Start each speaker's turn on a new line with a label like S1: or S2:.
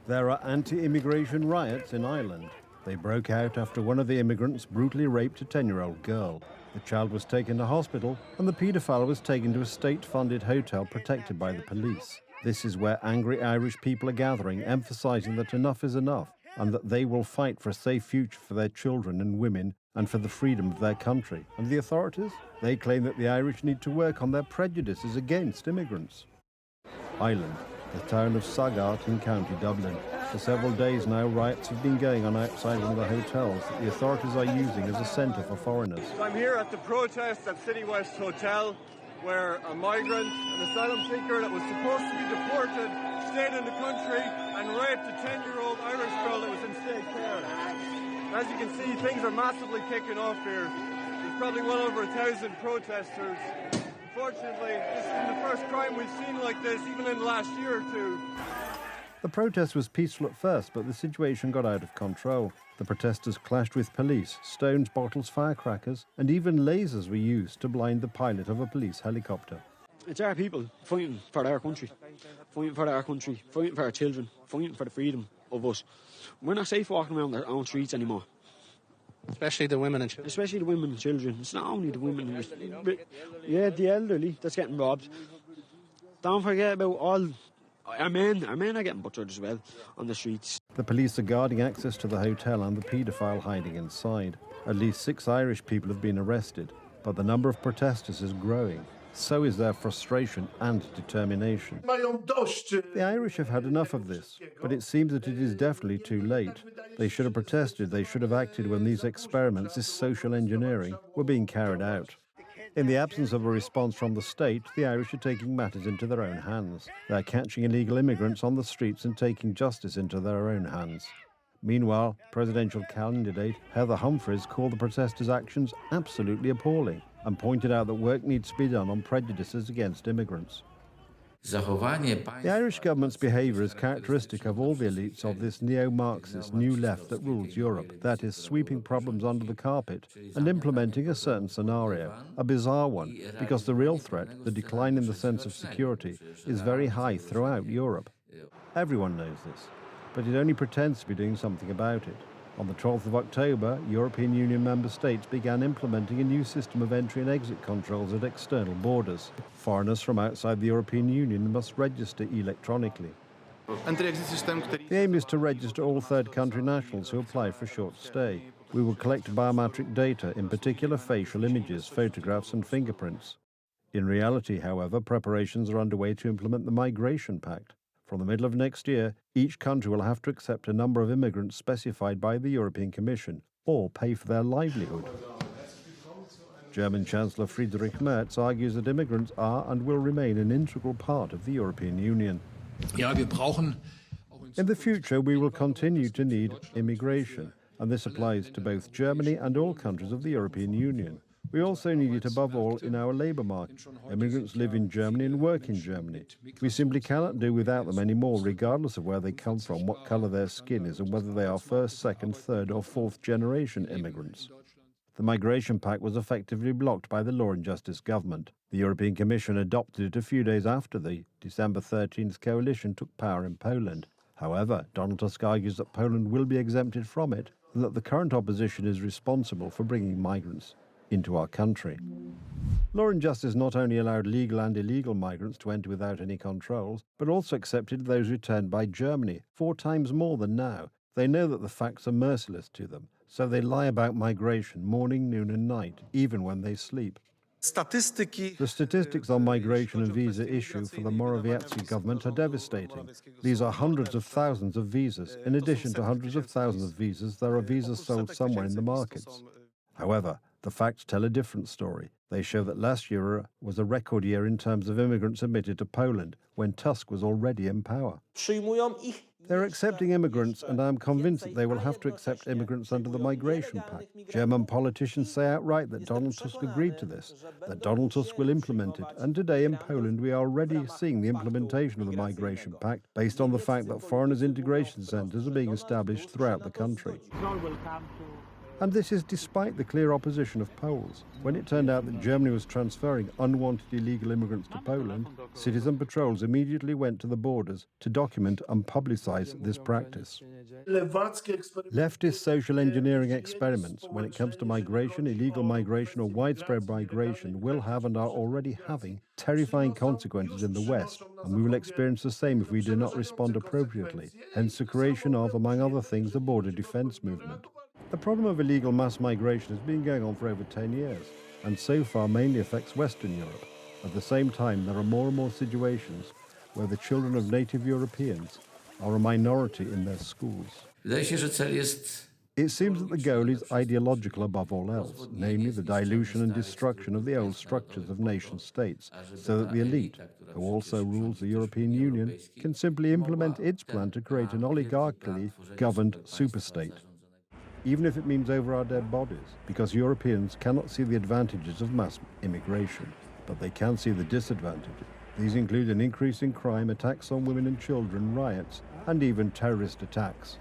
S1: There are anti-immigration riots in Ireland. They broke out after one of the immigrants brutally raped a 10-year-old girl. The child was taken to hospital and the paedophile was taken to a state-funded hotel protected by the police. This is where angry Irish people are gathering, emphasising that enough is enough and that they will fight for a safe future for their children and women and for the freedom of their country. And the authorities? They claim that the Irish need to work on their prejudices against immigrants. Ireland, the town of Sagart in County Dublin. For several days now, riots have been going on outside one of the hotels that the authorities are using as a centre for foreigners.
S2: I'm here at the protest at City West Hotel, where a migrant, an asylum seeker that was supposed to be deported, stayed in the country and raped a 10-year-old Irish girl that was in state care. As you can see, things are massively kicking off here. There's probably well over 1,000 protesters. Unfortunately, this isn't the first crime we've seen like this, even in the last year or two.
S1: The protest was peaceful at first, but the situation got out of control. The protesters clashed with police, stones, bottles, firecrackers, and even lasers were used to blind the pilot of a police helicopter.
S3: It's our people fighting for our country, fighting for our children, fighting for the freedom of us. We're not safe walking around our own streets anymore.
S4: Especially the women and children.
S3: Especially the women and children. It's not only the women. Yeah, the elderly that's getting robbed. Don't forget about all our men. Our men are getting butchered as well on the streets.
S1: The police are guarding access to the hotel and the paedophile hiding inside. At least 6 Irish people have been arrested, but the number of protesters is growing. So is their frustration and determination. The Irish have had enough of this, but it seems that it is definitely too late. They should have protested, they should have acted when these experiments, this social engineering, were being carried out. In the absence of a response from the state, the Irish are taking matters into their own hands. They're catching illegal immigrants on the streets and taking justice into their own hands. Meanwhile, presidential candidate Heather Humphreys called the protesters' actions absolutely appalling and pointed out that work needs to be done on prejudices against immigrants. The Irish government's behaviour is characteristic of all the elites of this neo-Marxist new left that rules Europe, that is, sweeping problems under the carpet and implementing a certain scenario, a bizarre one, because the real threat, the decline in the sense of security, is very high throughout Europe. Everyone knows this, but it only pretends to be doing something about it. On the 12th of October, European Union member states began implementing a new system of entry and exit controls at external borders. Foreigners from outside the European Union must register electronically. The aim is to register all third country nationals who apply for short stay. We will collect biometric data, in particular facial images, photographs and fingerprints. In reality, however, preparations are underway to implement the Migration Pact. From the middle of next year, each country will have to accept a number of immigrants specified by the European Commission or pay for their livelihood. German Chancellor Friedrich Merz argues that immigrants are and will remain an integral part of the European Union. In the future, we will continue to need immigration, and this applies to both Germany and all countries of the European Union. We also need it above all in our labour market. Immigrants live in Germany and work in Germany. We simply cannot do without them anymore, regardless of where they come from, what colour their skin is, and whether they are first, second, third or fourth generation immigrants. The Migration Pact was effectively blocked by the Law and Justice government. The European Commission adopted it a few days after the December 13th coalition took power in Poland. However, Donald Tusk argues that Poland will be exempted from it and that the current opposition is responsible for bringing migrants into our country. Law and Justice not only allowed legal and illegal migrants to enter without any controls, but also accepted those returned by Germany, 4 times more than now. They know that the facts are merciless to them, so they lie about migration morning, noon and night, even when they sleep. The statistics on migration and visa issue for the Morawiecki government are devastating. These are hundreds of thousands of visas. In addition to hundreds of thousands of visas, there are visas sold somewhere in the markets. However, the facts tell a different story. They show that last year was a record year in terms of immigrants admitted to Poland, when Tusk was already in power. They're accepting immigrants, and I am convinced that they will have to accept immigrants under the Migration Pact. German politicians say outright that Donald Tusk agreed to this, that Donald Tusk will implement it, and today in Poland we are already seeing the implementation of the Migration Pact based on the fact that foreigners' integration centres are being established throughout the country. And this is despite the clear opposition of Poles. When it turned out that Germany was transferring unwanted illegal immigrants to Poland, citizen patrols immediately went to the borders to document and publicize this practice. Leftist social engineering experiments when it comes to migration, illegal migration or widespread migration will have and are already having terrifying consequences in the West, and we will experience the same if we do not respond appropriately, hence the creation of, among other things, the border defense movement. The problem of illegal mass migration has been going on for over 10 years, and so far mainly affects Western Europe. At the same time, there are more and more situations where the children of native Europeans are a minority in their schools. It seems that the goal is ideological above all else, namely the dilution and destruction of the old structures of nation-states, so that the elite, who also rules the European Union, can simply implement its plan to create an oligarchically governed superstate, even if it means over our dead bodies, because Europeans cannot see the advantages of mass immigration, but they can see the disadvantages. These include an increase in crime, attacks on women and children, riots, and even terrorist attacks.